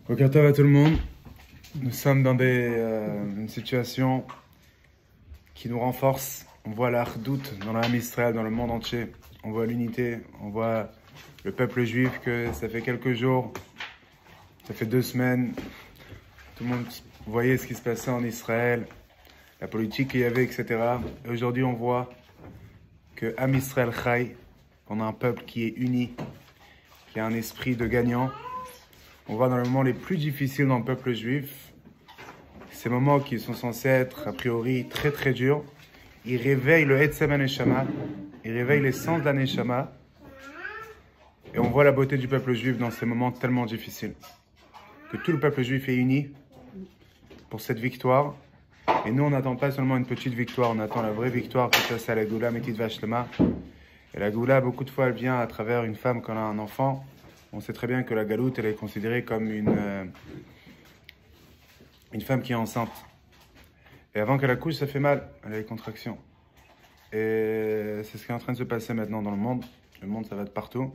Bonjour à tout le monde. Nous sommes dans une situation qui nous renforce. On voit la redoute dans l'âme Israël, dans le monde entier. On voit l'unité, on voit le peuple juif que ça fait quelques jours, ça fait 2 semaines. Tout le monde voyait ce qui se passait en Israël, la politique qu'il y avait, etc. Et aujourd'hui, on voit que Am Israël Chai, on a un peuple qui est uni, qui a un esprit de gagnant. On voit dans les moments les plus difficiles dans le peuple juif, ces moments qui sont censés être a priori très très durs, ils réveillent le Etzem HaNeshama, ils réveillent l'essence de la Neshama, et on voit la beauté du peuple juif dans ces moments tellement difficiles. Que tout le peuple juif est uni pour cette victoire, et nous on n'attend pas seulement une petite victoire, on attend la vraie victoire, que ça c'est la Goula Metit Vashlema. Et la Goula, beaucoup de fois, elle vient à travers une femme quand elle a un enfant. On sait très bien que la galoute, elle est considérée comme une femme qui est enceinte. Et avant qu'elle accouche, ça fait mal, elle a des contractions. Et c'est ce qui est en train de se passer maintenant dans le monde. Le monde, ça va de partout.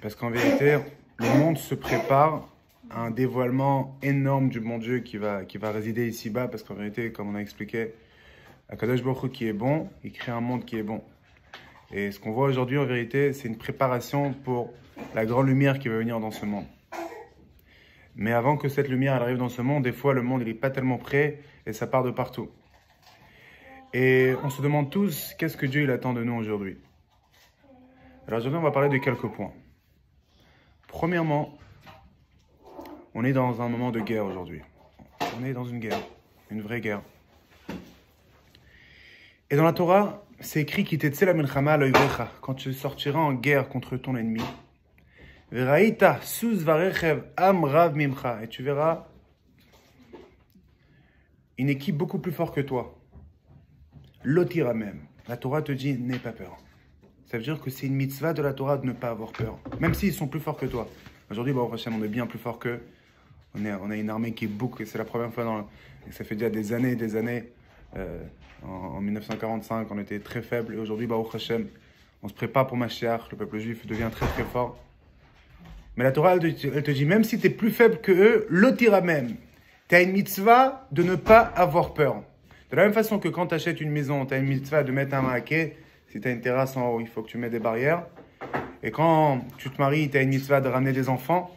Parce qu'en vérité, le monde se prépare à un dévoilement énorme du bon Dieu qui va résider ici-bas. Parce qu'en vérité, comme on a expliqué, Akadosh Baruch Hu qui est bon, il crée un monde qui est bon. Et ce qu'on voit aujourd'hui, en vérité, c'est une préparation pour la grande lumière qui va venir dans ce monde. Mais avant que cette lumière elle arrive dans ce monde, des fois, le monde il n'est pas tellement prêt et ça part de partout. Et on se demande tous, qu'est-ce que Dieu il attend de nous aujourd'hui? Alors aujourd'hui, on va parler de quelques points. Premièrement, on est dans un moment de guerre aujourd'hui. On est dans une guerre, une vraie guerre. Et dans la Torah, c'est écrit qui t'etsela milchama loivecha, quand tu sortiras en guerre contre ton ennemi. Veraita suz varechev am rav mimcha, et tu verras une équipe beaucoup plus forte que toi. Lotira même. La Torah te dit n'aie pas peur. Ça veut dire que c'est une mitzvah de la Torah de ne pas avoir peur, même s'ils sont plus forts que toi. Aujourd'hui, Baruch Hashem, on est bien plus fort qu'eux. On a une armée qui est boucle, c'est la première fois ça fait déjà des années et des années. En 1945, on était très faible et aujourd'hui, Baruch Hashem, on se prépare pour Mashiach, le peuple juif devient très très fort. Mais la Torah, elle te dit, même si tu es plus faible que eux, l'otira même. Tu as une mitzvah de ne pas avoir peur. De la même façon que quand tu achètes une maison, tu as une mitzvah de mettre un maquet. Si tu as une terrasse en haut, il faut que tu mettes des barrières. Et quand tu te maries, tu as une mitzvah de ramener des enfants.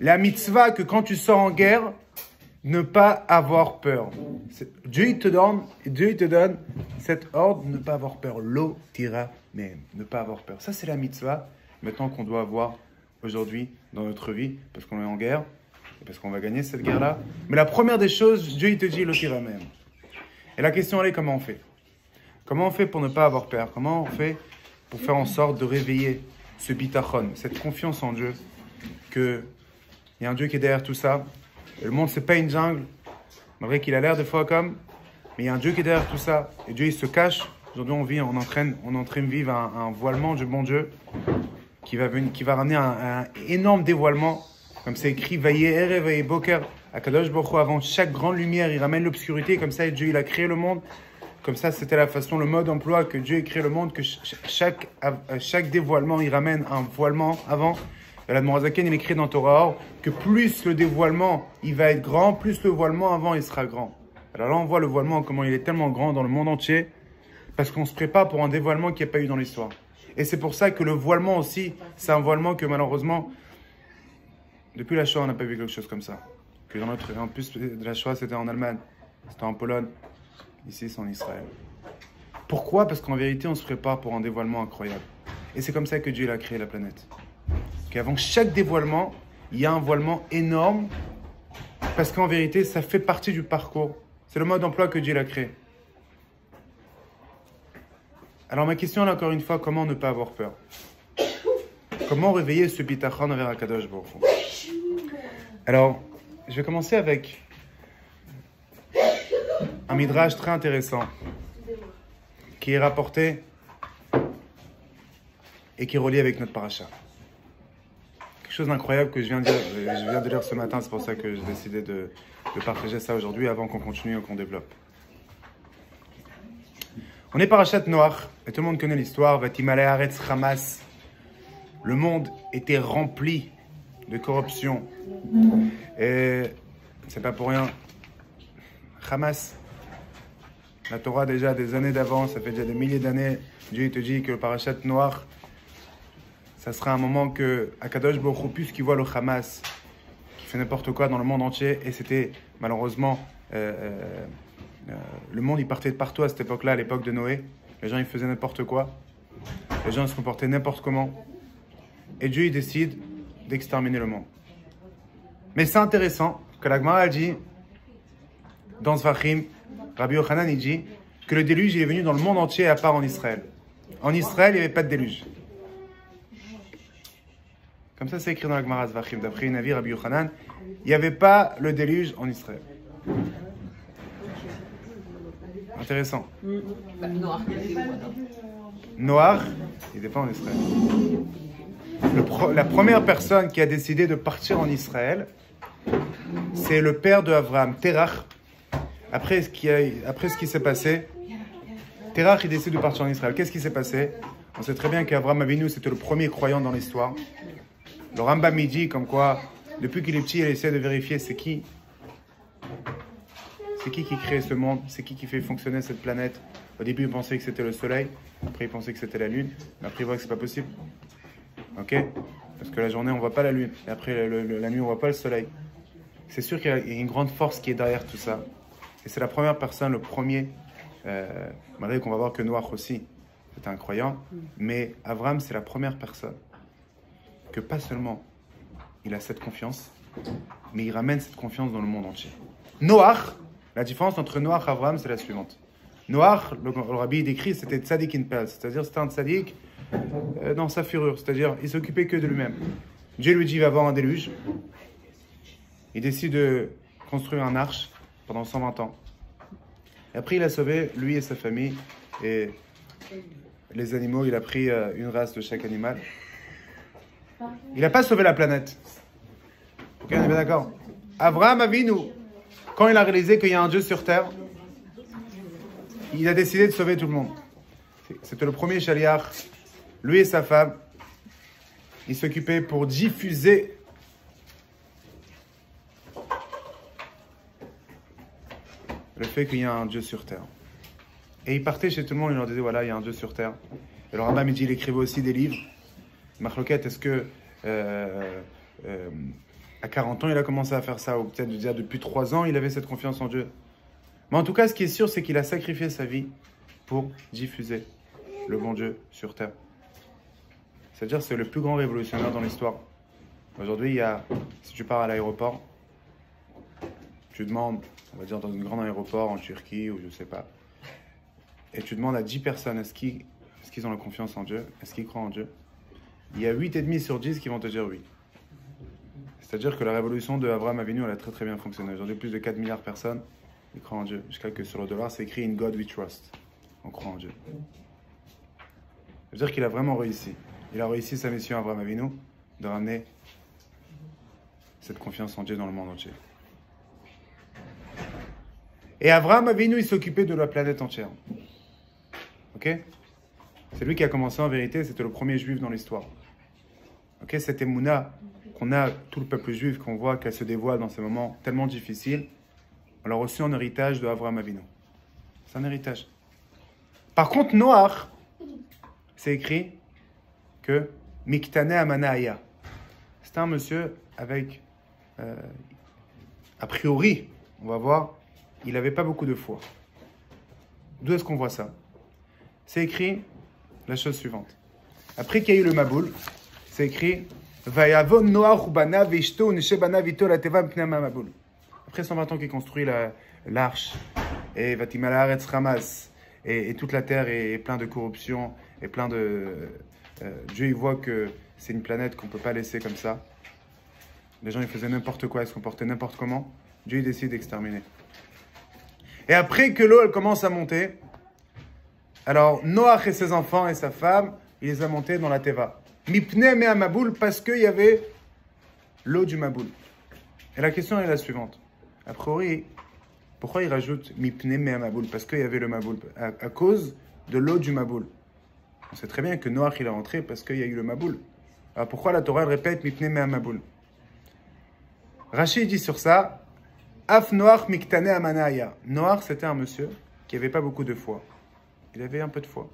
La mitzvah que quand tu sors en guerre, ne pas avoir peur. Dieu il te donne cet ordre de ne pas avoir peur. L'otira même, ne pas avoir peur. Ça c'est la mitzvah maintenant qu'on doit avoir aujourd'hui dans notre vie, parce qu'on est en guerre, et parce qu'on va gagner cette guerre-là. Mais la première des choses, Dieu il te dit l'otira même. Et la question elle est comment on fait? Comment on fait pour ne pas avoir peur? Comment on fait pour faire en sorte de réveiller ce bitachon, cette confiance en Dieu, qu'il y a un Dieu qui est derrière tout ça. Et le monde c'est pas une jungle, malgré qu'il a l'air des fois comme, mais il y a un Dieu qui est derrière tout ça. Et Dieu il se cache. Aujourd'hui on est en train de vivre un voilement du bon Dieu, qui va ramener un énorme dévoilement, comme c'est écrit, Vaye Erev, Vaye Boker, Akadosh Baruch Hu, avant chaque grande lumière, il ramène l'obscurité, comme ça Dieu il a créé le monde, comme ça c'était la façon, le mode d'emploi que Dieu a créé le monde, que chaque dévoilement, il ramène un voilement avant. Et l'Admorazaken, il écrit dans Torah, que plus le dévoilement, il va être grand, plus le voilement avant, il sera grand. Alors là, on voit le voilement, comment il est tellement grand dans le monde entier, parce qu'on se prépare pour un dévoilement qu'il n'y a pas eu dans l'histoire. Et c'est pour ça que le voilement aussi, c'est un voilement que malheureusement, depuis la Shoah, on n'a pas vu quelque chose comme ça. Que en plus de la Shoah, c'était en Allemagne, c'était en Pologne, ici c'est en Israël. Pourquoi? Parce qu'en vérité, on se prépare pour un dévoilement incroyable. Et c'est comme ça que Dieu a créé la planète. Qu'avant chaque dévoilement, il y a un voilement énorme, parce qu'en vérité, ça fait partie du parcours. C'est le mode d'emploi que Dieu a créé. Alors ma question là encore une fois, comment ne pas avoir peur? Comment réveiller ce bitachon envers Akadosh Baruch Hu? Alors, je vais commencer avec un midrash très intéressant qui est rapporté et qui est relié avec notre paracha. Quelque chose d'incroyable que je viens de lire ce matin, c'est pour ça que j'ai décidé de partager ça aujourd'hui avant qu'on continue et qu'on développe. On est parachat Noach, et tout le monde connaît l'histoire. Vatimale Haaretz Hamas. Le monde était rempli de corruption. Et c'est pas pour rien. Hamas, la Torah déjà des années d'avant, ça fait déjà des milliers d'années, Dieu te dit que le parashat noir, ça sera un moment que Akadosh Baruch Hu, puisqu'il voit le Hamas qui fait n'importe quoi dans le monde entier, et c'était malheureusement le monde il partait de partout à cette époque-là, à l'époque de Noé. Les gens ils faisaient n'importe quoi, les gens ils se comportaient n'importe comment, et Dieu il décide d'exterminer le monde. Mais c'est intéressant que la Gemara dit dans Zvachim, Rabbi Yochanan il dit que le déluge il est venu dans le monde entier à part en Israël. En Israël il n'y avait pas de déluge. Comme ça c'est écrit dans la Gemara Zvachim, d'après une avis Rabbi Yochanan, il n'y avait pas le déluge en Israël. Intéressant. Noir, il n'était pas en Israël. La première personne qui a décidé de partir en Israël, c'est le père de Abraham, Terach. Après ce qui s'est passé, Terach il décide de partir en Israël. Qu'est-ce qui s'est passé? On sait très bien qu'Abraham Avinu c'était le premier croyant dans l'histoire. Le Rambam dit comme quoi, depuis qu'il est petit, il essaie de vérifier c'est qui crée ce monde, c'est qui fait fonctionner cette planète. Au début, il pensait que c'était le soleil, après il pensait que c'était la lune, mais après il voit que c'est pas possible. Ok? Parce que la journée, on voit pas la lune, et après la nuit, on voit pas le soleil. C'est sûr qu'il y a une grande force qui est derrière tout ça. Et c'est la première personne, le premier, malgré qu'on va voir que Noach aussi, c'est un croyant, mais Abraham, c'est la première personne que pas seulement il a cette confiance, mais il ramène cette confiance dans le monde entier. Noach, la différence entre Noach et Abraham, c'est la suivante. Noach, le rabbi décrit, c'était tzaddik in paz, c'est-à-dire c'était un tzaddik dans sa fureur, c'est-à-dire il s'occupait que de lui-même. Dieu lui dit il va y avoir un déluge. Il décide de construire un arche pendant 120 ans. Et après il a sauvé lui et sa famille et les animaux, il a pris une race de chaque animal. Il n'a pas sauvé la planète. Ok, on est bien d'accord. Abraham Avinu, quand il a réalisé qu'il y a un Dieu sur terre, il a décidé de sauver tout le monde. C'était le premier shaliach. Lui et sa femme, ils s'occupaient pour diffuser le fait qu'il y a un Dieu sur terre. Et il partait chez tout le monde, il leur disait voilà, il y a un Dieu sur terre. Et le Rambam dit il écrivait aussi des livres. Marloquette, est-ce que à 40 ans il a commencé à faire ça, ou peut-être déjà depuis 3 ans il avait cette confiance en Dieu? Mais en tout cas, ce qui est sûr, c'est qu'il a sacrifié sa vie pour diffuser le bon Dieu sur terre. C'est-à-dire c'est le plus grand révolutionnaire dans l'histoire. Aujourd'hui, si tu pars à l'aéroport, tu demandes, on va dire dans un grand aéroport en Turquie ou je sais pas, et tu demandes à 10 personnes est-ce qu'ils ont la confiance en Dieu, est-ce qu'ils croient en Dieu? Il y a 8,5 sur 10 qui vont te dire oui. C'est-à-dire que la révolution de Abraham Avinu, elle a très très bien fonctionné. Aujourd'hui, plus de 4 milliards de personnes, ils croient en Dieu. Jusqu'à que sur le dollar, c'est écrit « In God we trust ». On croit en Dieu. Ça veut dire qu'il a vraiment réussi. Il a réussi sa mission, Abraham Avinu, de ramener cette confiance en Dieu dans le monde entier. Et Abraham Avinu, il s'occupait de la planète entière. Ok? C'est lui qui a commencé en vérité, c'était le premier juif dans l'histoire. Ok, cette émouna qu'on a, tout le peuple juif, qu'on voit qu'elle se dévoile dans ces moments tellement difficiles, on l'a reçu en héritage de Avraham Avinu. C'est un héritage. Par contre, Noach, c'est écrit que Miktane Amanaaya. C'est un monsieur avec, a priori, on va voir, il n'avait pas beaucoup de foi. D'où est-ce qu'on voit ça? C'est écrit la chose suivante. Après qu'il y a eu le Maboul, c'est écrit Vayavon Noach ubana vishto neshebana vito la teva mpnei Maboul. Après 120 ans qu'il construit l'arche, et Vatimala Haaretz Hamas, et toute la terre est pleine de corruption, et plein de... Dieu, il voit que c'est une planète qu'on ne peut pas laisser comme ça. Les gens, ils faisaient n'importe quoi, ils se comportaient n'importe comment. Dieu, il décide d'exterminer. Et après que l'eau, elle commence à monter, alors Noach et ses enfants et sa femme, il les a montés dans la Teva. Mipne mea Maboul, parce qu'il y avait l'eau du Maboul. Et la question est la suivante. A priori, pourquoi il rajoute Mipne mea Maboul? Parce qu'il y avait le Maboul, à cause de l'eau du Maboul. On sait très bien que Noach il est rentré parce qu'il y a eu le Maboul. Alors pourquoi la Torah elle répète Mipne mea Maboul? Rachid dit sur ça, Af Noach miktane amanaya. Noach, c'était un monsieur qui n'avait pas beaucoup de foi. Il avait un peu de foi.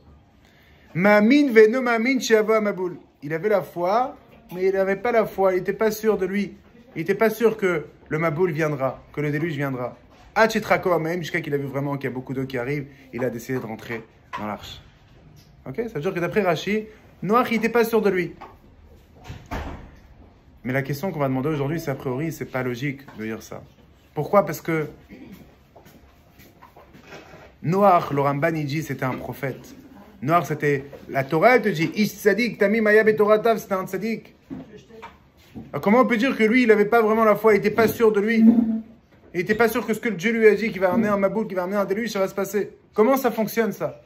Ma'amin ve'no ma'amin she'avo hamaboul. Il avait la foi, mais il n'avait pas la foi. Il n'était pas sûr de lui. Il n'était pas sûr que le maboul viendra, que le déluge viendra. Même jusqu'à qu'il a vu vraiment qu'il y a beaucoup d'eau qui arrive, il a décidé de rentrer dans l'arche. Ok, ça veut dire que d'après Rashi, Noach, il n'était pas sûr de lui. Mais la question qu'on va demander aujourd'hui, c'est a priori, c'est pas logique de dire ça. Pourquoi? Parce que Noach, le Ramban, il dit, c'était un prophète. Noach, c'était la Torah, elle te dit, Ish tzadik, tami maya betoratav, c'était un tzadik. Alors, comment on peut dire que lui, il n'avait pas vraiment la foi, il n'était pas sûr de lui? Il n'était pas sûr que ce que Dieu lui a dit, qu'il va amener un maboul, qu'il va amener un déluge, ça va se passer. Comment ça fonctionne, ça?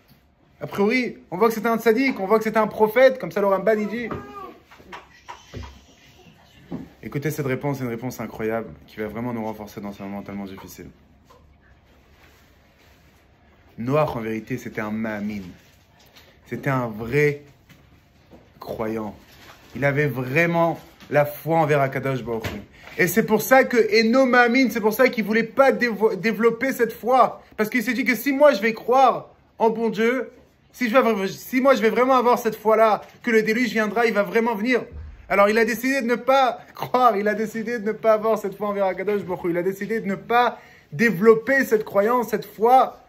A priori, on voit que c'était un tzaddik, on voit que c'était un prophète, comme ça le Ramban, il dit. Écoutez, cette réponse, c'est une réponse incroyable, qui va vraiment nous renforcer dans ce moment tellement difficile. Noach, en vérité, c'était un ma'amin. C'était un vrai croyant. Il avait vraiment la foi envers Akadosh Baruch Hu. Et c'est pour ça que Eno Ma'amin, c'est pour ça qu'il ne voulait pas développer cette foi. Parce qu'il s'est dit que si moi je vais croire en bon Dieu, si moi je vais vraiment avoir cette foi-là, que le déluge viendra, il va vraiment venir. Alors il a décidé de ne pas croire, il a décidé de ne pas avoir cette foi envers Akadosh Baruch Hu. Il a décidé de ne pas développer cette croyance, cette foi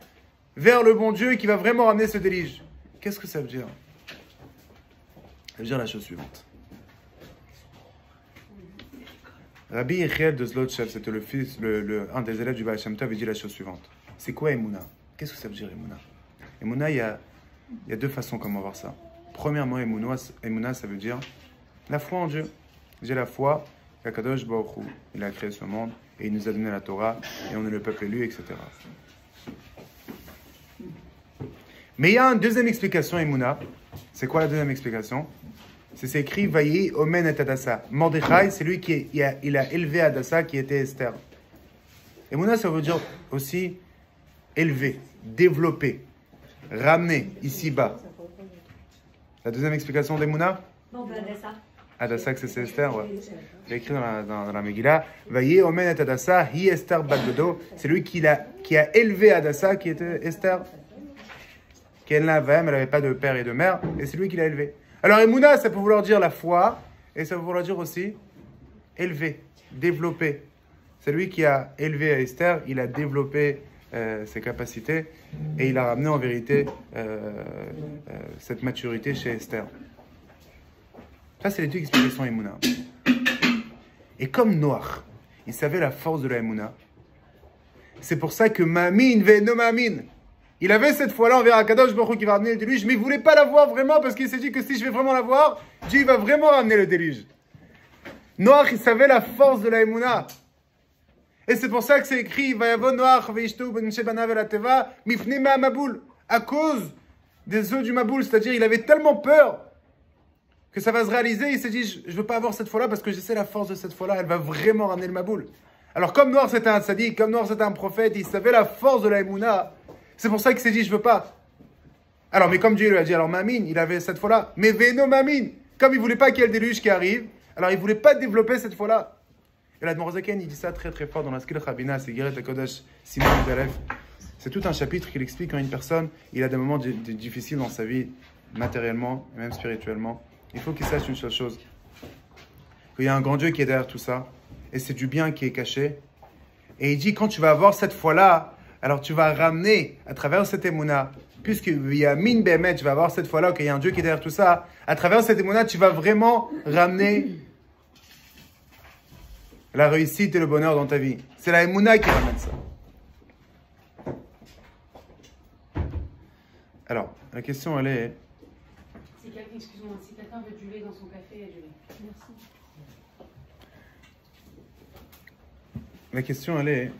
vers le bon Dieu qui va vraiment ramener ce déluge. Qu'est-ce que ça veut dire? Ça veut dire la chose suivante. Rabbi Yechiel de Zlotchev, c'était le fils, un des élèves du Baal Shem Tov, il dit la chose suivante. C'est quoi Emouna? Qu'est-ce que ça veut dire Emouna? Emouna, il y a deux façons comment voir ça. Premièrement, Emouna, ça veut dire la foi en Dieu. J'ai la foi qu'Akadosh Baruch Hu, il a créé ce monde et il nous a donné la Torah et on est le peuple élu, etc. Mais il y a une deuxième explication, Emouna. C'est quoi la deuxième explication? C'est écrit Vayi Omen et Adassa. Mordechai, c'est lui qui a élevé Adassa qui était Esther. Emouna, ça veut dire aussi élever, développer, ramener ici-bas. La deuxième explication d'Emouna? Adassa, que c'est Esther, ouais. Il a écrit dans la Megillah Vayi Omen et Adassa, hi Esther bat dodo. C'est lui qui a élevé Adassa qui était Esther. Qu'elle n'avait pas de père et de mère, et c'est lui qui l'a élevé. Alors, Emouna, ça peut vouloir dire la foi, et ça peut vouloir dire aussi élever, développer. C'est lui qui a élevé à Esther, il a développé ses capacités, et il a ramené en vérité cette maturité chez Esther. Ça, c'est les deux explications Emouna. Et comme Noach, il savait la force de la Emouna, c'est pour ça que Ma'amin ve'no ma'amin, il avait cette foi-là envers Akadosh Baruch Hu qui va ramener le déluge, mais il ne voulait pas la voir vraiment parce qu'il s'est dit que si je vais vraiment la voir, Dieu va vraiment ramener le déluge. Noach, il savait la force de la Emouna. Et c'est pour ça que c'est écrit Vayavo Noach veishtu ben shebanav el ateva mifnei ma'amaboul, à cause des œufs du maboul, c'est-à-dire il avait tellement peur que ça va se réaliser, il s'est dit je ne veux pas avoir cette foi-là parce que je sais la force de cette foi-là, elle va vraiment ramener le maboul. Alors comme Noach c'était un tzaddik, comme Noach c'était un prophète, il savait la force de la Emouna. C'est pour ça qu'il s'est dit, je veux pas. Alors, mais comme Dieu lui a dit, alors Mamin, il avait cette foi-là. Mais Veno Mamin, comme il voulait pas qu'il y ait le déluge qui arrive, alors il voulait pas développer cette foi-là. Et l'Admor Zaken, il dit ça très très fort dans la Skil Chabina, c'est Geret HaKodesh, Simon Dalef. C'est tout un chapitre qui explique quand une personne, il a des moments difficiles dans sa vie, matériellement, et même spirituellement. Il faut qu'il sache une seule chose. Qu'il y a un grand Dieu qui est derrière tout ça. Et c'est du bien qui est caché. Et il dit, quand tu vas avoir cette foi-là, alors tu vas ramener à travers cette émouna, puisque Yamin Behemet, tu vas avoir cette fois-là qu'il y a un Dieu qui est derrière tout ça, à travers cette émouna, tu vas vraiment ramener la réussite et le bonheur dans ta vie. C'est la émouna qui ramène ça. Alors, la question elle est... Excuse-moi, si quelqu'un veut du lait dans son café, il y a du lait. Merci. La question elle est...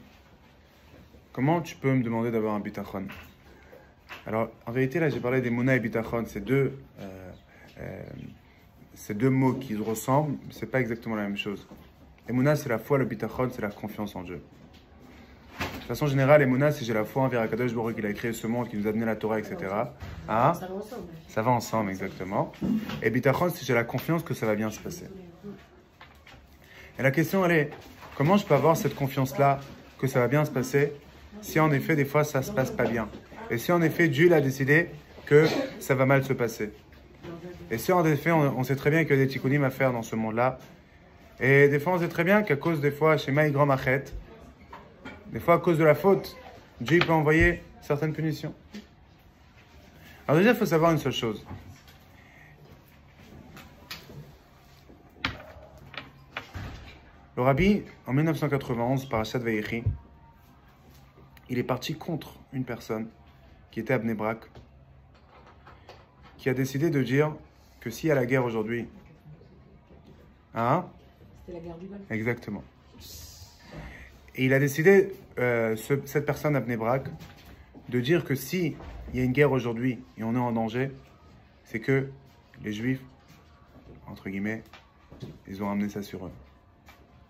Comment tu peux me demander d'avoir un bitachon? Alors, en vérité, là, j'ai parlé d'Emouna et bitachon. C'est deux mots qui se ressemblent, mais ce n'est pas exactement la même chose. Emouna, c'est la foi, le bitachon, c'est la confiance en Dieu. De façon générale, Emouna, c'est j'ai la foi envers Akadosh Baruch Hu qui a créé ce monde, qui nous a donné la Torah, etc. Ah, Ça va ensemble. ça va ensemble, exactement. Et bitachon, c'est j'ai la confiance que ça va bien se passer. Et la question, elle est, Comment je peux avoir cette confiance-là que ça va bien se passer si en effet, des fois, ça ne se passe pas bien? Et si en effet, Dieu a décidé que ça va mal se passer? Et si en effet, on sait très bien qu'il y a des tikkunim à faire dans ce monde-là. Et des fois, on sait très bien qu'à cause des fois, chez Maï Grand Machet, des fois, à cause de la faute, Dieu peut envoyer certaines punitions. Alors déjà, il faut savoir une seule chose. Le Rabbi, en 1991, Parashat Vayechi, il est parti contre une personne qui était à Bnei Brak, qui a décidé de dire que s'il y a la guerre aujourd'hui, hein? C'était la guerre du Golfe. Exactement. Et il a décidé, cette personne à Bnei Brak, de dire que s'il y a une guerre aujourd'hui et on est en danger, c'est que les Juifs, entre guillemets, ils ont ramené ça sur eux.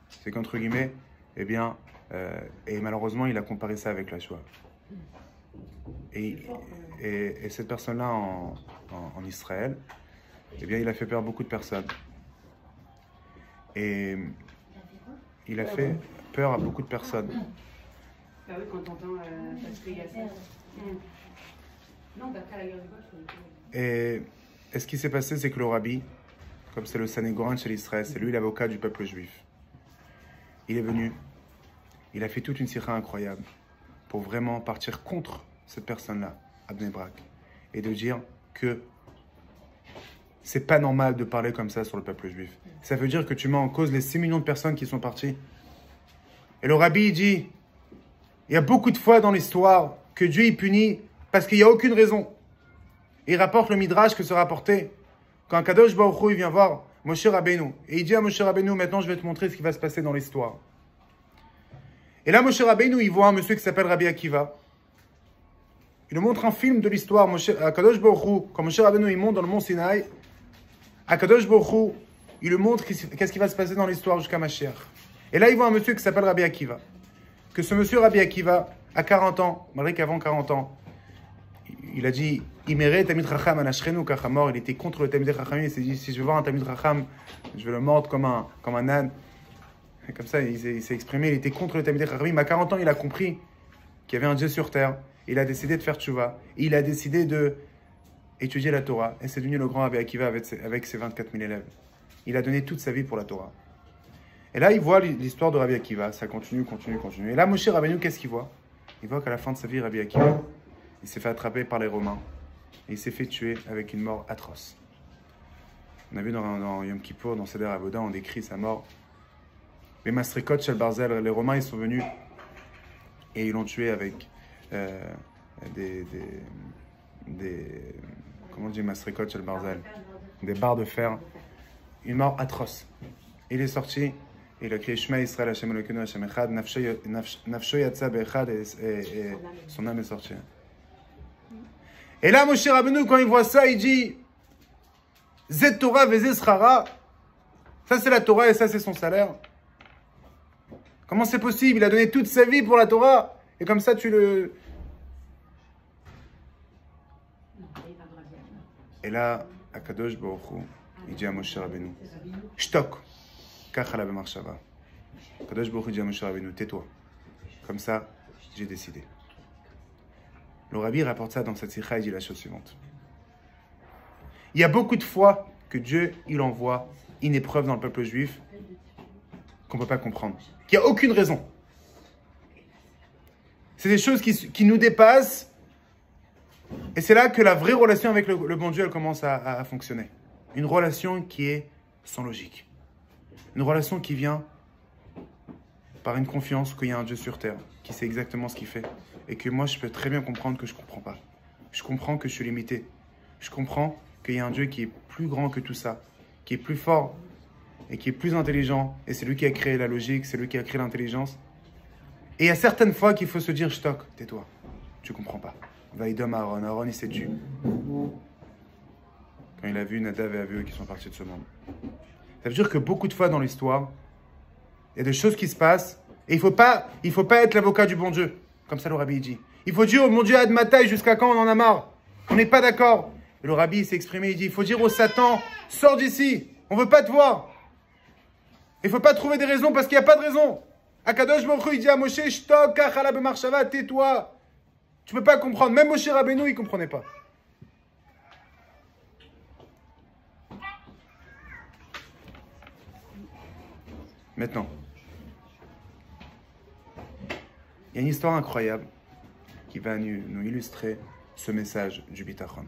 C'est qu'entre guillemets, eh bien, et malheureusement, il a comparé ça avec la Shoah. Et cette personne-là en Israël, eh bien, il a fait peur à beaucoup de personnes. Et il a fait peur à beaucoup de personnes. Bah oui, quand t'entends, parce qu'il y a ça. Non, d'après la guerre du Golfe. Et ce qui s'est passé, c'est que le Rabbi, comme c'est le Sanhédrin chez l'Israël, c'est lui l'avocat du peuple juif. Il est venu, il a fait toute une sikha incroyable pour vraiment partir contre cette personne-là, à Bnei Brak, et de dire que c'est pas normal de parler comme ça sur le peuple juif. Ça veut dire que tu mets en cause les 6 millions de personnes qui sont parties. Et le Rabbi, il dit, il y a beaucoup de fois dans l'histoire que Dieu il punit parce qu'il n'y a aucune raison. Et il rapporte le Midrash que se rapportait quand Kadosh Baruch Hu, il vient voir Moshe Rabbeinu. Et il dit à Moshe Rabbeinu, maintenant je vais te montrer ce qui va se passer dans l'histoire. Et là, Moshe Rabbeinu, il voit un monsieur qui s'appelle Rabbi Akiva. Il nous montre un film de l'histoire. À Kadosh Baruch Hu, quand Moshe Rabbeinu il monte dans le mont Sinaï, à Kadosh Baruch Hu, il lui montre qu'est-ce qui va se passer dans l'histoire jusqu'à Mashiach. Et là, il voit un monsieur qui s'appelle Rabbi Akiva. Que ce monsieur Rabbi Akiva, à 40 ans, malgré qu'avant 40 ans, il a dit Imere Tamid Chacham Anashrenu Kachamor. Il était contre le Tamid Chacham. Il s'est dit si je veux voir un Tamid Chacham, je vais le mordre comme un âne. Et comme ça, il s'est exprimé. Il était contre le Tamid Chacham. À 40 ans, il a compris qu'il y avait un Dieu sur terre. Il a décidé de faire tchouva. Il a décidé de étudier la Torah. Et c'est devenu le grand Rabbi Akiva avec ses 24 000 élèves. Il a donné toute sa vie pour la Torah. Et là, il voit l'histoire de Rabbi Akiva. Ça continue. Et là, Moshe Rabbeinu, qu'est-ce qu'il voit? Il voit qu'à la fin de sa vie, Rabbi Akiva, il s'est fait attraper par les Romains. Et il s'est fait tuer avec une mort atroce. On a vu dans Yom Kippour, dans Seder Avoda, on décrit sa mort. Les Masrikot Shel Barzel, les Romains, ils sont venus et ils l'ont tué avec comment on dit Masrikot Shel Barzel? Des barres de fer. Une mort atroce. Il est sorti, il a crié Shema Israël Hashem Elokeinu Hashem Echad, Nafsho Yatsa Be'echad, et son âme est sortie. Et là, Moshe Rabbeinu, quand il voit ça, il dit Zet Torah Vezet Schara. Ça, c'est la Torah et ça, c'est son salaire. Comment c'est possible? Il a donné toute sa vie pour la Torah. Et comme ça, tu le... Et là, Akadosh Baruch Hu, il dit à Moshe Rabbeinu Shtok, Kachala B'Marshava. Akadosh Baruch Hu dit à Moshe Rabbeinu, tais-toi. Comme ça, j'ai décidé. Le Rabbi rapporte ça dans cette sikha, il dit la chose suivante. Il y a beaucoup de fois que Dieu, il envoie une épreuve dans le peuple juif qu'on ne peut pas comprendre. Qu'il n'y a aucune raison. C'est des choses qui nous dépassent. Et c'est là que la vraie relation avec le bon Dieu, elle commence à fonctionner. Une relation qui est sans logique. Une relation qui vient par une confiance qu'il y a un Dieu sur terre, qui sait exactement ce qu'il fait. Et que moi, je peux très bien comprendre que je ne comprends pas. Je comprends que je suis limité. Je comprends qu'il y a un Dieu qui est plus grand que tout ça, qui est plus fort et qui est plus intelligent. Et c'est lui qui a créé la logique, c'est lui qui a créé l'intelligence. Et il y a certaines fois qu'il faut se dire, Shtok, tais-toi, tu ne comprends pas. Vaïdom Aaron, Aaron il s'est tué. Quand il a vu Nadav et Avihu qui sont partis de ce monde. Ça veut dire que beaucoup de fois dans l'histoire, il y a des choses qui se passent et il faut pas être l'avocat du bon Dieu. Comme ça le Rabbi dit. Il faut dire au mon Dieu Admatai jusqu'à quand on en a marre. On n'est pas d'accord. Et le Rabbi s'est exprimé, il dit, il faut dire au Satan, sors d'ici, on ne veut pas te voir. Il ne faut pas trouver des raisons parce qu'il n'y a pas de raison. Akadosh Baruch Hu, il dit à Moshe, Shtok, kachala b'marshava, tais-toi. Tu peux pas comprendre. Même Moshe Rabbeinu, il comprenait pas. Maintenant, il y a une histoire incroyable qui va nous illustrer ce message du bitachon.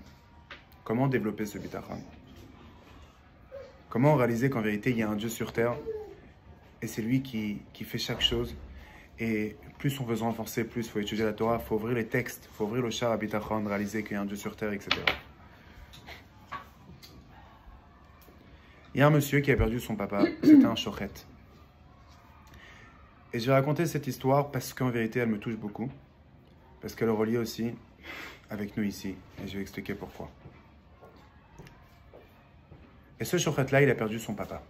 Comment développer ce bitachon? Comment réaliser qu'en vérité, il y a un Dieu sur terre et c'est lui qui fait chaque chose. Et plus on veut se renforcer, plus il faut étudier la Torah, il faut ouvrir les textes, il faut ouvrir le char à bitachon, réaliser qu'il y a un Dieu sur terre, etc. Il y a un monsieur qui a perdu son papa, c'était un shochet. Et je vais raconter cette histoire parce qu'en vérité, elle me touche beaucoup. Parce qu'elle est reliée aussi avec nous ici. Et je vais expliquer pourquoi. Et ce shochet-là, il a perdu son papa.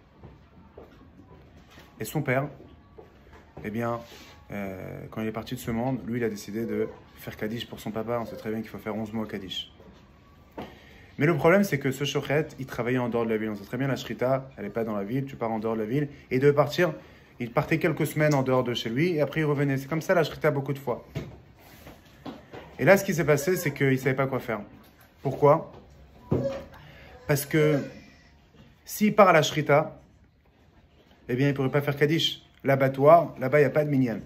Et son père, eh bien, quand il est parti de ce monde, lui, il a décidé de faire Kaddish pour son papa. On sait très bien qu'il faut faire 11 mois Kaddish. Mais le problème, c'est que ce shochet, il travaillait en dehors de la ville. On sait très bien, la shrita, elle n'est pas dans la ville, tu pars en dehors de la ville. Et il devait partir, il partait quelques semaines en dehors de chez lui, et après il revenait. C'est comme ça la shrita beaucoup de fois. Et là, ce qui s'est passé, c'est qu'il ne savait pas quoi faire. Pourquoi? Parce que s'il part à la shrita, eh bien, il ne pourrait pas faire Kaddish. L'abattoir, là-bas, il n'y a pas de minyan.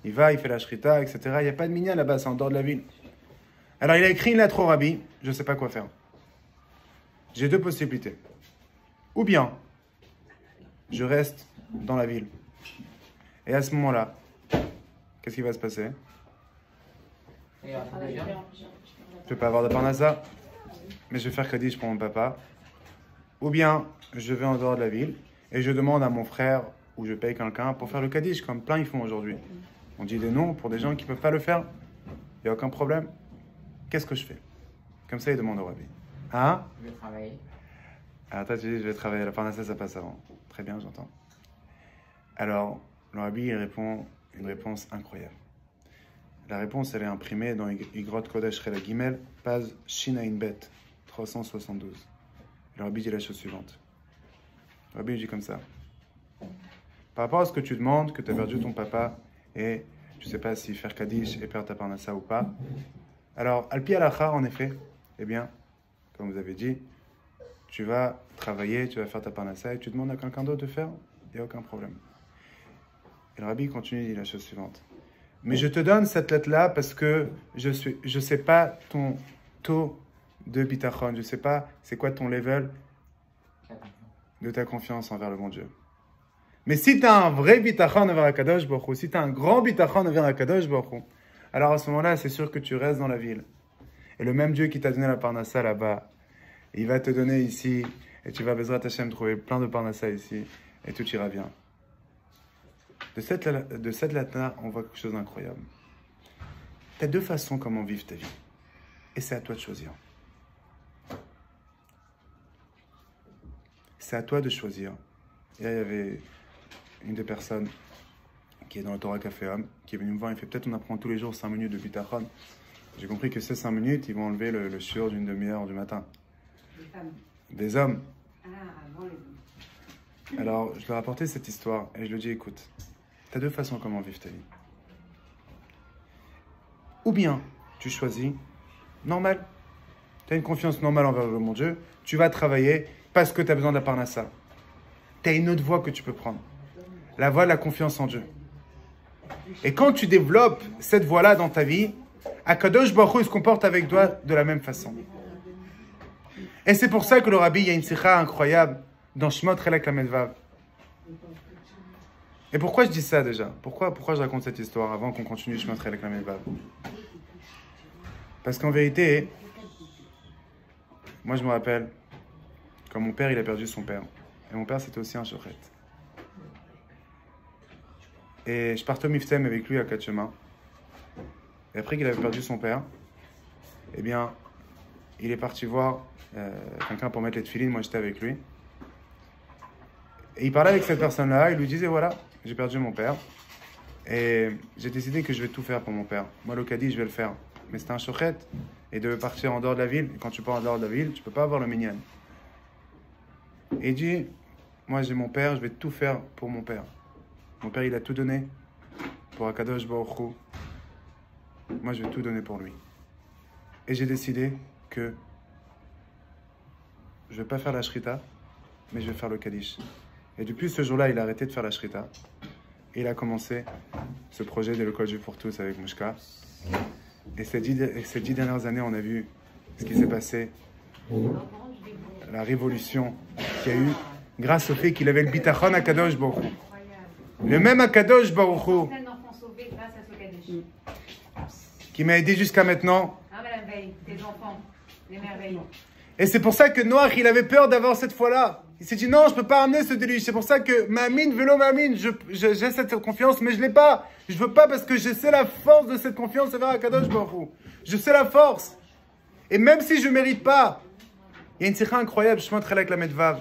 Il va, il fait la shrita, etc. Il n'y a pas de minyan là-bas, c'est en dehors de la ville. Alors, il a écrit une lettre au rabbi, je ne sais pas quoi faire. J'ai deux possibilités. Ou bien, je reste dans la ville. Et à ce moment-là, qu'est-ce qui va se passer? Je ne vais pas avoir de parnassa, mais je vais faire Kaddish pour mon papa. Ou bien, je vais en dehors de la ville et je demande à mon frère ou je paye quelqu'un pour faire le Kaddish, comme plein ils font aujourd'hui. On dit des noms pour des gens qui ne peuvent pas le faire. Il n'y a aucun problème. Qu'est-ce que je fais? Comme ça, il demande au rabbi. Hein? Je vais travailler. Ah, toi, tu dis, je vais travailler. La parnassa, ça passe avant. Très bien, j'entends. Alors, le rabbi, il répond une réponse incroyable. La réponse, elle est imprimée dans Igrot Kodesh Rela Gimel, page Shinain Bet, 372. Le rabbi dit la chose suivante. Le rabbi dit comme ça. Par rapport à ce que tu demandes, que tu as perdu ton papa et tu ne sais pas si faire Kaddish et perdre ta parnassa ou pas. Alors, Alpi Alacha, en effet, eh bien, comme vous avez dit, tu vas travailler, tu vas faire ta parnassa et tu demandes à quelqu'un d'autre de faire, il n'y a aucun problème. Et le rabbi continue, il dit la chose suivante. Mais je te donne cette lettre-là parce que je sais pas ton taux de bitachon, je sais pas c'est quoi ton level de ta confiance envers le bon Dieu. Mais si tu as un vrai bitachon envers Akadosh Baruch Hu, si tu as un grand bitachon envers Akadosh Baruch Hu, alors à ce moment-là, c'est sûr que tu restes dans la ville. Et le même Dieu qui t'a donné la parnassa là-bas, il va te donner ici, et tu vas, Bezrat Hashem, trouver plein de parnassa ici, et tout ira bien. De cette lettre-là, on voit quelque chose d'incroyable. Tu as deux façons comment vivre ta vie. Et c'est à toi de choisir. C'est à toi de choisir. Et là, il y avait une des personnes qui est dans le Torah Café Homme, qui est venue me voir, il fait peut-être on apprend tous les jours 5 minutes de bitachon. J'ai compris que ces 5 minutes, ils vont enlever le shiur d'une demi-heure du matin. Des femmes. Des hommes. Ah, avant les hommes. Alors, je leur ai apporté cette histoire et je lui ai dit, écoute, tu as deux façons comment vivre ta vie. Ou bien, tu choisis normal. Tu as une confiance normale envers le mon Dieu. Tu vas travailler parce que tu as besoin de la parnassa. Tu as une autre voie que tu peux prendre. La voie de la confiance en Dieu. Et quand tu développes cette voie-là dans ta vie, Akadosh Baruch Hu se comporte avec toi de la même façon. Et c'est pour ça que le rabbi, il y a une sikha incroyable dans Shemot Chelek Lamed Vav. Et pourquoi je dis ça déjà? Pourquoi je raconte cette histoire avant qu'on continue Shemot Chelek Lamed Vav? Parce qu'en vérité, moi je me rappelle, quand mon père il a perdu son père. Et mon père c'était aussi un shochet. Et je partais au Miftem avec lui à quatre chemins. Et après qu'il avait perdu son père, eh bien, il est parti voir quelqu'un pour mettre les tefilines. Moi, j'étais avec lui. Et il parlait avec cette personne-là. Il lui disait, voilà, j'ai perdu mon père. Et j'ai décidé que je vais tout faire pour mon père. Moi, le Kaddish, je vais le faire. Mais c'était un shochet. Et il devait partir en dehors de la ville. Et quand tu pars en dehors de la ville, tu ne peux pas avoir le minyan. Et il dit, moi, j'ai mon père, je vais tout faire pour mon père. Mon père, il a tout donné. pour Akadosh Baruch Hu, moi je vais tout donner pour lui. Et j'ai décidé que je ne vais pas faire la shrita, mais je vais faire le kaddish. Et depuis ce jour-là, il a arrêté de faire la shrita. Et il a commencé ce projet de l'école juive pour tous avec Mouchka. Et ces 10 dernières années, on a vu ce qui s'est passé, la révolution qu'il y a eu grâce au fait qu'il avait le bitachon à Kadosh Baruch Hu. Le même Akadosh Baruch Hu qui m'a aidé jusqu'à maintenant. Et c'est pour ça que Noach, il avait peur d'avoir cette foi-là. Il s'est dit non, je ne peux pas amener ce déluge. C'est pour ça que Ma'amin, vélo Ma'amin, j'ai cette confiance, mais je ne l'ai pas. Je ne veux pas parce que je sais la force de cette confiance envers Akadosh Baruch Hu. Je sais la force. Et même si je ne mérite pas, il y a une sikha incroyable, je montre avec la Medvav.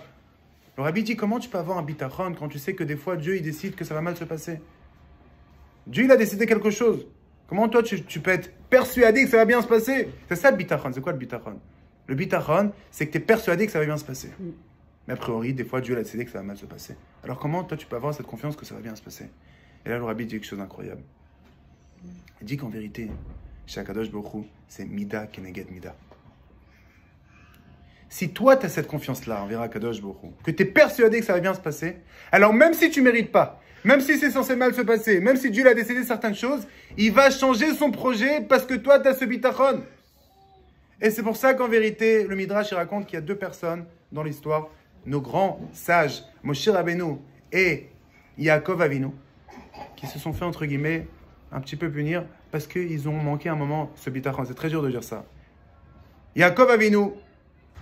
Le Rabbi dit comment tu peux avoir un bitachon quand tu sais que des fois Dieu il décide que ça va mal se passer. Dieu il a décidé quelque chose. Comment toi tu peux être persuadé que ça va bien se passer? C'est ça le bitachon. C'est quoi le bitachon? Le bitachon, c'est que tu es persuadé que ça va bien se passer. Mais a priori, des fois, Dieu a décidé que ça va mal se passer. Alors comment, toi, tu peux avoir cette confiance que ça va bien se passer? Et là, le Rabbi dit quelque chose d'incroyable. Il dit qu'en vérité, chez Akadosh Baruch Hu, c'est Mida Keneged Mida. Si toi, tu as cette confiance-là envers Akadosh Baruch Hu, que tu es persuadé que ça va bien se passer, alors même si tu ne mérites pas, même si c'est censé mal se passer, même si Dieu a décidé certaines choses, il va changer son projet parce que toi, tu as ce bitachon. Et c'est pour ça qu'en vérité, le Midrash il raconte qu'il y a 2 personnes dans l'histoire, nos grands sages, Moshe Rabbeinu et Yaakov Avinu, qui se sont fait, entre guillemets, un petit peu punir parce qu'ils ont manqué un moment ce bitachon. C'est très dur de dire ça. Yaakov Avinu,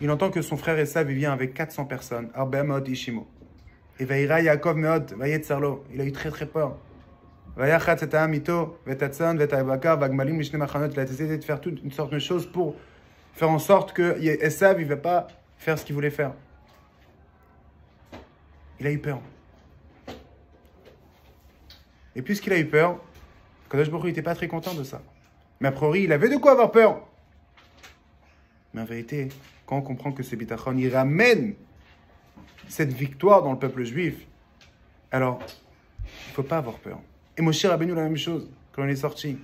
il entend que son frère Esav vivait avec 400 personnes, Arba Meod Ishimo. Et Vaïra Yaakov Meod, Vayetzarlo, il a eu très très peur. Vayachat Seta Mito, Vetatsan, Vetabakar, Vagmalim, Mishne Machanot, il a essayé de faire toute une sorte de choses pour faire en sorte que Esav ne va pas faire ce qu'il voulait faire. Il a eu peur. Et puisqu'il a eu peur, Kadosh Baruch Hu n'était pas très content de ça. Mais a priori, il avait de quoi avoir peur. Mais en vérité, quand on comprend que ce bitachon, il ramène cette victoire dans le peuple juif, alors, il ne faut pas avoir peur. Et Moshe Rabbeinu, la même chose, quand il est sorti.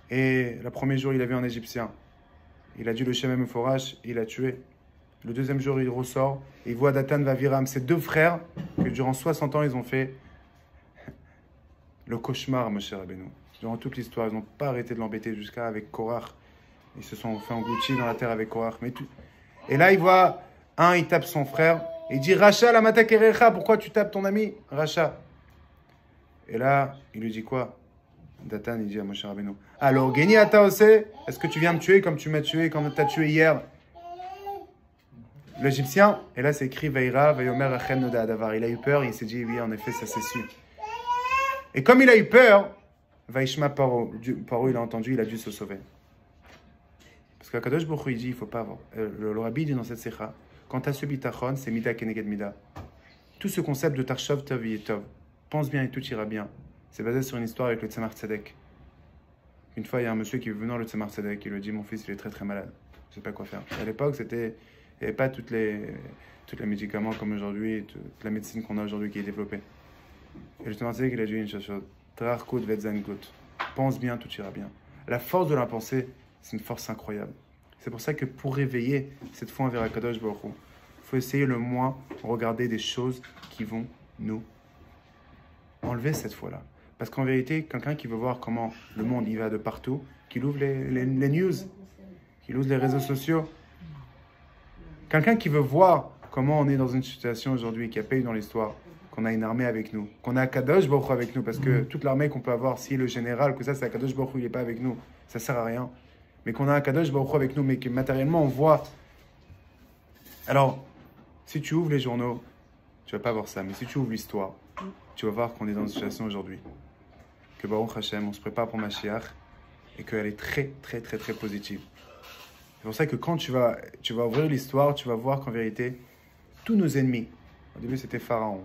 Et le premier jour, il a vu un Égyptien. Il a dit le Shem Meforash, il l'a tué. Le deuxième jour, il ressort et il voit Datan Vaviram, ses 2 frères, que durant 60 ans, ils ont fait le cauchemar, Moshe Rabbeinu. Durant toute l'histoire, ils n'ont pas arrêté de l'embêter jusqu'à avec Korach. Ils se sont fait engloutir dans la terre avec Korach. Et là, il voit un, il tape son frère. Et il dit Racha, la matakerecha, pourquoi tu tapes ton ami Racha. Et là, il lui dit quoi? Datan, il dit à Moshe Rabbeinu, alors, Geni Ata Ose, est-ce que tu viens me tuer comme tu m'as tué, comme tu as tué hier l'Égyptien? Et là, c'est écrit Veira, Veyomer Achem Noda Adavar. Il a eu peur et il s'est dit, oui, en effet, ça c'est sûr. Et comme il a eu peur, Vaishma Paro, il a entendu, il a dû se sauver. Parce qu'Akadosh Baruch Hu, il dit, il ne faut pas avoir. Le Rabbi dit dans cette sikha, quand tu as ce bitachon, c'est Mida Keneged Mida. Tout ce concept de Tarshov Tov Yetov, pense bien et tout ira bien. C'est basé sur une histoire avec le Tzemar Tzedek. Une fois, il y a un monsieur qui est venu dans le Tzemar Tzedek. Il lui dit, mon fils, il est très très malade. Je ne sais pas quoi faire. À l'époque, il n'y avait pas tous les médicaments comme aujourd'hui, toute la médecine qu'on a aujourd'hui qui est développée. Et le Tzemar Tzedek, il a dit une chose, Trachkut Vetzankut. Pense bien, tout ira bien. La force de la pensée, c'est une force incroyable. C'est pour ça que pour réveiller cette foi envers Akadosh Baruch Hu, il faut essayer le moins regarder des choses qui vont nous enlever cette foi-là. Parce qu'en vérité, quelqu'un qui veut voir comment le monde y va de partout, qu'il ouvre les news, qu'il ouvre les réseaux sociaux. Quelqu'un qui veut voir comment on est dans une situation aujourd'hui, qui a pas eu dans l'histoire, qu'on a une armée avec nous, qu'on a Kadosh Baruch Hu avec nous, parce que toute l'armée qu'on peut avoir, si le général, que ça c'est Kadosh Baruch Hu, il n'est pas avec nous, ça sert à rien. Mais qu'on a un Kadosh Baruch Hu avec nous, mais que matériellement on voit. Alors, si tu ouvres les journaux, tu vas pas voir ça, mais si tu ouvres l'histoire, tu vas voir qu'on est dans une situation aujourd'hui. Que Baruch Hashem, on se prépare pour Mashiach et qu'elle est très, très, très, très positive. C'est pour ça que quand tu vas ouvrir l'histoire, tu vas voir qu'en vérité, tous nos ennemis, au début c'était Pharaon,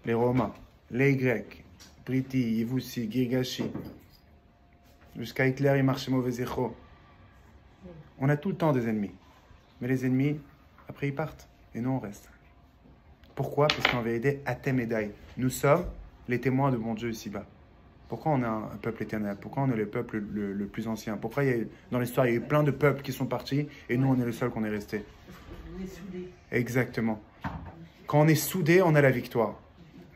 les Romains, les Grecs, Briti, Yevussi, Girgashi, jusqu'à Hitler et Marshemo Vezecho. On a tout le temps des ennemis. Mais les ennemis, après ils partent et nous on reste. Pourquoi? Parce qu'en vérité, Atem Edai, nous sommes les témoins de mon Dieu ici-bas. Pourquoi on est un peuple éternel? Pourquoi on est le peuple le plus ancien? Pourquoi dans l'histoire, il y a eu plein de peuples qui sont partis et nous, on est le seul qu'on est resté? On est soudés. Exactement. Quand on est soudés, on a la victoire.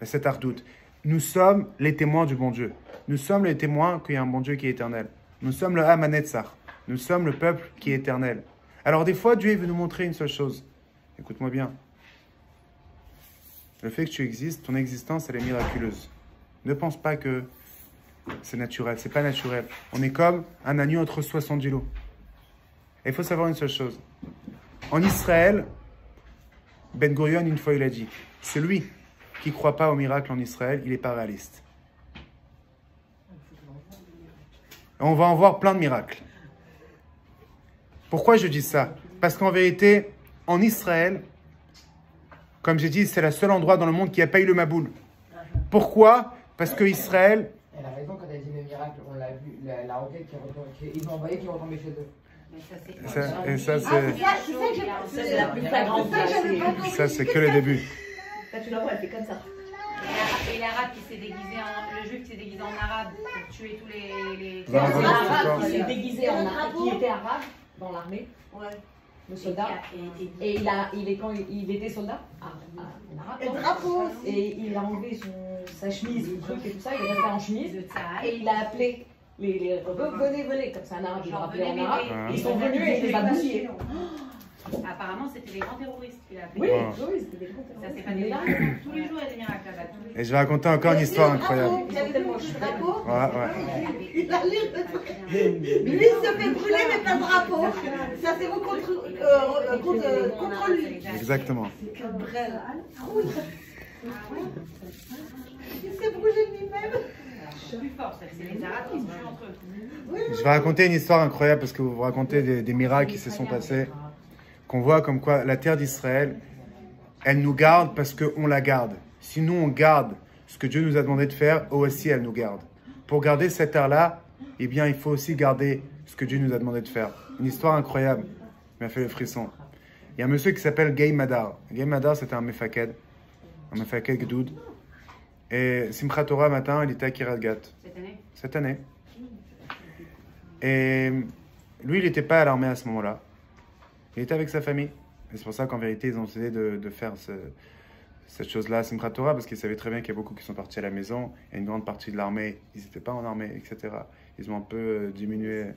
C'est Ardout. Nous sommes les témoins du bon Dieu. Nous sommes les témoins qu'il y a un bon Dieu qui est éternel. Nous sommes le Hamanetzar. Nous sommes le peuple qui est éternel. Alors des fois, Dieu veut nous montrer une seule chose. Écoute-moi bien. Le fait que tu existes, ton existence, elle est miraculeuse. Ne pense pas que c'est naturel. C'est pas naturel. On est comme un agneau entre 70 lots. Et il faut savoir une seule chose. En Israël, Ben Gurion, une fois, il a dit, celui qui ne croit pas au miracle en Israël, il n'est pas réaliste. On va en voir plein de miracles. Pourquoi je dis ça? Parce qu'en vérité, en Israël, comme j'ai dit, c'est le seul endroit dans le monde qui n'a pas eu le Maboul. Pourquoi? Parce que Israël... Elle a raison quand elle dit le miracle, on l'a vu, la roquette ils ont envoyé qui retombait chez eux. Mais ça, c'est Et ça, C'est la plus flagrante. c'est que le début. Quand tu la vois, elle fait comme ça. Et l'arabe qui s'est déguisé en... Le juif qui s'est déguisé en arabe pour tuer tous les... Vous en C'est avez l'arabe entendu qui s'est déguisé en arabe, qui était arabe dans l'armée. Ouais. Le soldat. Et il était soldat, un arabe. Et le drapeau aussi. Et il a enlevé sa chemise, le truc et tout ça, il est resté en chemise. De Tsahal. Et il a appelé les rebeux, venez, comme c'est un arabe, il a appelé en Venez, arabe. venez. Ils sont venus et il les a bousillés. Apparemment, c'était les grands terroristes qu'il a appelés. Oui, Ouais. oui, c'était des grands Ça, terroristes. c'est pas des miracles. Tous les jours, il y a des miracles là-bas. Tous les jours. Et je vais raconter encore une histoire incroyable. Vous avez vu le drapeau? Ouais. Il a lu le truc. Lui, il se fait brûler, mais pas le drapeau. Ça, c'est vous contre lui. Exactement. C'est comme Brel. Il s'est brûlé lui-même. Plus fort, c'est les arabes qui se tuent entre eux. Je vais raconter une histoire incroyable parce que vous racontez des miracles qui se sont passés. Qu'on voit comme quoi la terre d'Israël, elle nous garde parce qu'on la garde. Si nous, on garde ce que Dieu nous a demandé de faire, eux aussi, elle nous garde. Pour garder cette terre-là, eh bien, il faut aussi garder ce que Dieu nous a demandé de faire. Une histoire incroyable qui m'a fait le frisson. Il y a un monsieur qui s'appelle Gay Madar. Gay Madar, c'était un mefaked Gdoud. Et Simchat Torah, matin, il était à Kiryat Gat. Cette année. Et lui, il n'était pas à l'armée à ce moment-là. Il était avec sa famille. Et c'est pour ça qu'en vérité, ils ont décidé de faire cette chose-là, Simchat Torah, parce qu'ils savaient très bien qu'il y a beaucoup qui sont partis à la maison. Et une grande partie de l'armée, ils n'étaient pas en armée, etc. Ils ont un peu diminué.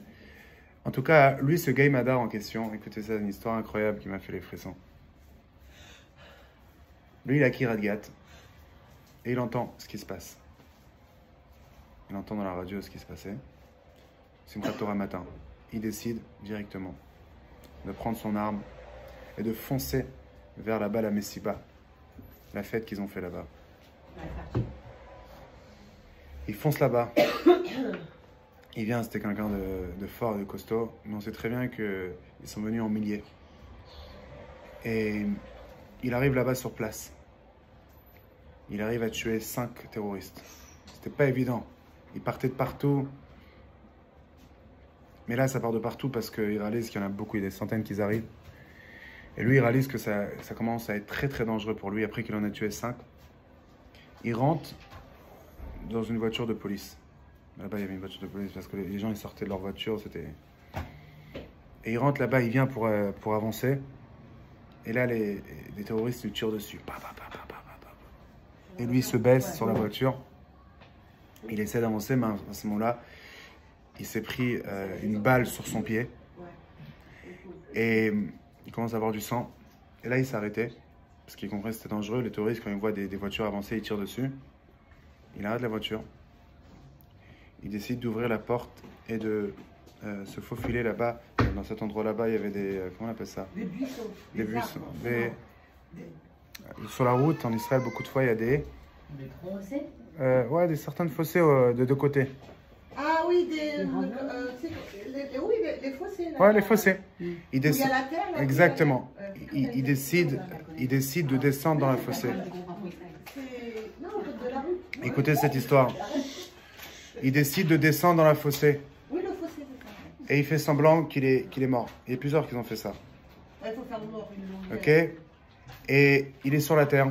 En tout cas, lui, ce Gay Madar en question, écoutez ça, une histoire incroyable qui m'a fait les frissons. Lui, il a Kiryat Gat. Et il entend ce qui se passe. Il entend dans la radio ce qui se passait. Simchat Torah matin. Il décide directement de prendre son arme et de foncer vers là-bas la Messiba, la fête qu'ils ont fait là-bas. Il fonce là-bas. Il vient, c'était quelqu'un de fort, de costaud, mais on sait très bien qu'ils sont venus en milliers. Et il arrive là-bas sur place. Il arrive à tuer 5 terroristes. C'était pas évident. Ils partaient de partout. Mais là, ça part de partout parce qu'il réalise qu'il y en a beaucoup, il y a des centaines qui arrivent. Et lui, il réalise que ça commence à être très très dangereux pour lui après qu'il en a tué 5. Il rentre dans une voiture de police. Là-bas, il y avait une voiture de police parce que les gens ils sortaient de leur voiture. Et il rentre là-bas, il vient pour avancer. Et là, les terroristes lui tirent dessus. Et lui, il se baisse sur la voiture. Il essaie d'avancer, mais à ce moment-là, il s'est pris une balle sur son pied. Et il commence à avoir du sang. Et là, il s'est arrêté. Parce qu'il comprenait que c'était dangereux. Les terroristes, quand ils voient des voitures avancer, ils tirent dessus. Il arrête la voiture. Il décide d'ouvrir la porte et de se faufiler là-bas. Dans cet endroit là-bas, il y avait des... comment on appelle ça? Des buissons. Des buissons. Sur la route, en Israël, beaucoup de fois, il y a des... ouais, certains fossés de deux côtés. Ah oui, les fossés. Là. Ouais, les fossés. Il y a la terre, là, exactement. Il décide de descendre dans la fossé. Non, de la rue. Écoutez cette histoire. Il décide de descendre dans la fossé. Oui, le fossé, c'est ça. Et il fait semblant qu'il est mort. Il y a plusieurs qui ont fait ça. Il faut faire le mort. Ok? Et il est sur la terre.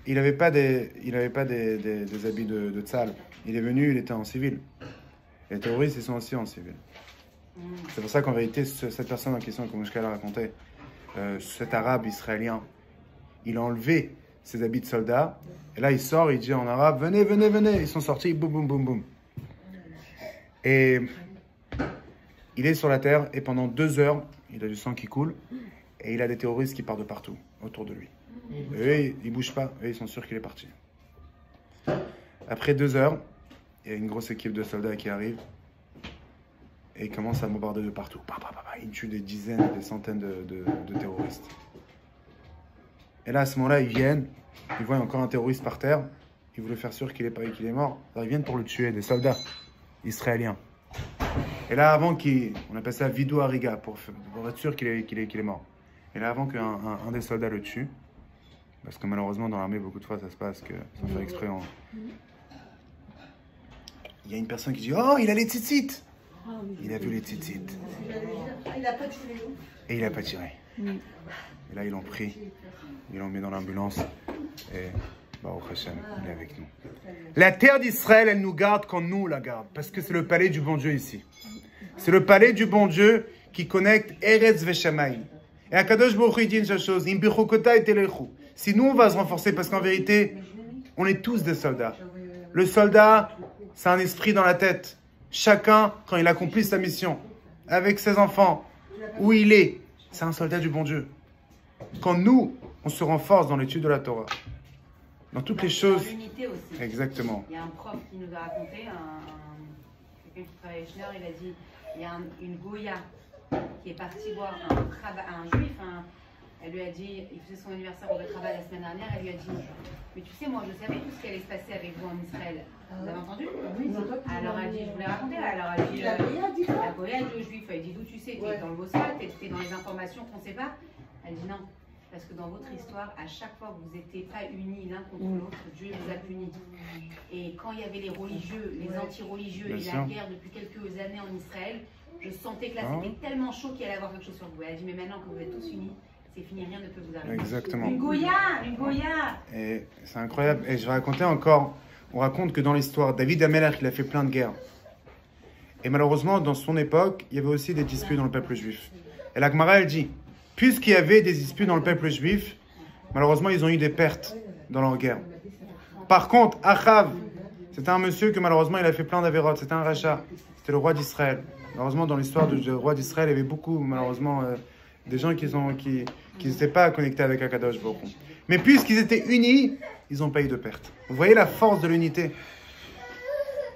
il n'avait pas des habits de tzal. Il est venu, il était en civil. Les terroristes, ils sont aussi en civil. C'est pour ça qu'en vérité, cette personne en question, comme Mouchka l'a raconté, cet arabe israélien, il a enlevé ses habits de soldat. Et là, il sort, il dit en arabe, venez, venez, venez. Ils sont sortis, boum, boum, boum, boum. Et il est sur la terre, et pendant 2 heures, il a du sang qui coule, et il a des terroristes qui partent de partout, autour de lui. Et eux, ils ne bougent pas, eux, ils sont sûrs qu'il est parti. Après 2 heures, il y a une grosse équipe de soldats qui arrive, et ils commencent à bombarder de partout. Ils tuent des dizaines, des centaines de terroristes. Et là, à ce moment-là, ils viennent, ils voient encore un terroriste par terre, ils voulaient faire sûr qu'il est mort. Alors ils viennent pour le tuer, des soldats israéliens. Et là, avant on appelle ça vidou hariga, pour être sûr qu'il est mort. Et là, avant qu'un des soldats le tue, parce que malheureusement, dans l'armée, beaucoup de fois, ça se passe que ça fait exprès. Il y a une personne qui dit « Oh, il a les tzitzit !» Il a vu les tzitzit. Il n'a pas tiré. Et il n'a pas tiré. Et là, ils l'ont pris, ils l'ont mis dans l'ambulance. Et Baruch Hashem, il est avec nous. La terre d'Israël, elle nous garde quand nous la garde. Parce que c'est le palais du bon Dieu ici. C'est le palais du bon Dieu qui connecte Eretz Veshamayim. Et Akadosh Baruch Hu dit une seule chose, si nous on va se renforcer, parce qu'en vérité, on est tous des soldats. Le soldat, c'est un esprit dans la tête. Chacun, quand il accomplit sa mission, avec ses enfants, où il est, c'est un soldat du bon Dieu. Quand nous, on se renforce dans l'étude de la Torah, dans toutes les choses. L'unité aussi. Exactement. Il y a un prof qui nous a raconté, quelqu'un qui travaille chez Schneer, il a dit, il y a une Goya qui est partie voir un juif, elle lui a dit, il faisait son anniversaire au travail la semaine dernière, elle lui a dit, mais tu sais, moi je savais tout ce qui allait se passer avec vous en Israël. Vous avez entendu? Alors elle dit, je voulais raconter, alors elle dit, la Goya dit au juif, elle dit, d'où tu sais, tu es dans le Mossad, tu es dans les informations qu'on ne sait pas? Elle dit non. Parce que dans votre histoire, à chaque fois que vous n'étiez pas unis l'un contre l'autre, Dieu vous a punis. Et quand il y avait les religieux, les anti-religieux et la guerre depuis quelques années en Israël, je sentais que là c'était tellement chaud qu'il allait y avoir quelque chose sur vous. Elle a dit, mais maintenant que vous êtes tous unis, c'est fini, rien ne peut vous arriver. Exactement. Une Goya, une Goya. Et c'est incroyable. Et je vais raconter encore, on raconte que dans l'histoire, David Amelach, il a fait plein de guerres. Et malheureusement, dans son époque, il y avait aussi des disputes dans le peuple juif. Et la Gemara, elle dit, puisqu'il y avait des disputes dans le peuple juif, malheureusement, ils ont eu des pertes dans leur guerre. Par contre, Achav, c'était un monsieur que malheureusement, il a fait plein d'avérotes. C'était un rachat. C'était le roi d'Israël. Malheureusement, dans l'histoire du roi d'Israël, il y avait beaucoup, malheureusement, des gens qui n'étaient pas connectés avec Akadosh Baruch Hu. Mais puisqu'ils étaient unis, ils n'ont pas eu de pertes. Vous voyez la force de l'unité.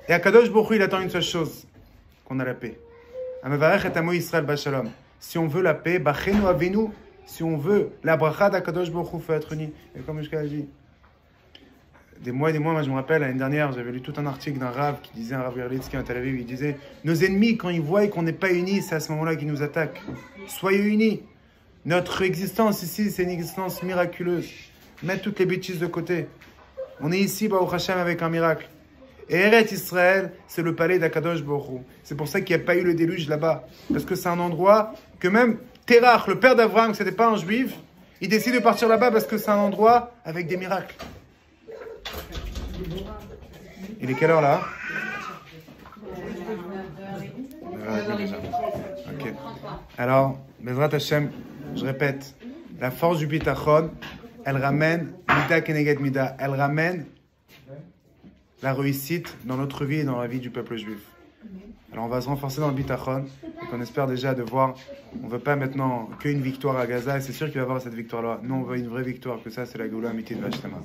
Et Akadosh Baruch Hu, il attend une seule chose, qu'on a la paix. Amevarech et amo Israël b'shalom. Si on veut la paix, bachenu avenu, si on veut la bracha d'Akadosh Baruch Hu, faut être unis. Et comme je l'ai dit, des mois et des mois, moi je me rappelle, l'année dernière, j'avais lu tout un article d'un Rav qui disait, un Rav Yerlitzki à Tel Aviv, il disait, nos ennemis, quand ils voient qu'on n'est pas unis, c'est à ce moment-là qu'ils nous attaquent. Soyez unis. Notre existence ici, c'est une existence miraculeuse. Mettez toutes les bêtises de côté. On est ici, Baruch Hashem, avec un miracle. Et Eretz Israël, c'est le palais d'Akadosh Baruch Hu. C'est pour ça qu'il n'y a pas eu le déluge là-bas. Parce que c'est un endroit que même Terach, le père d'Abraham, ce n'était pas un juif, il décide de partir là-bas parce que c'est un endroit avec des miracles. Il est quelle heure là? 9h30 déjà. Ok. Alors, Bezrat Hashem, je répète, la force du bitachon, elle ramène Mida Keneged Mida, elle ramène la réussite dans notre vie et dans la vie du peuple juif. Alors on va se renforcer dans le bitachon, et qu'on espère déjà de voir, on ne veut pas maintenant qu'une victoire à Gaza, et c'est sûr qu'il va y avoir cette victoire-là. Nous on veut une vraie victoire, que ça c'est la Goula Amiti de Vashtama.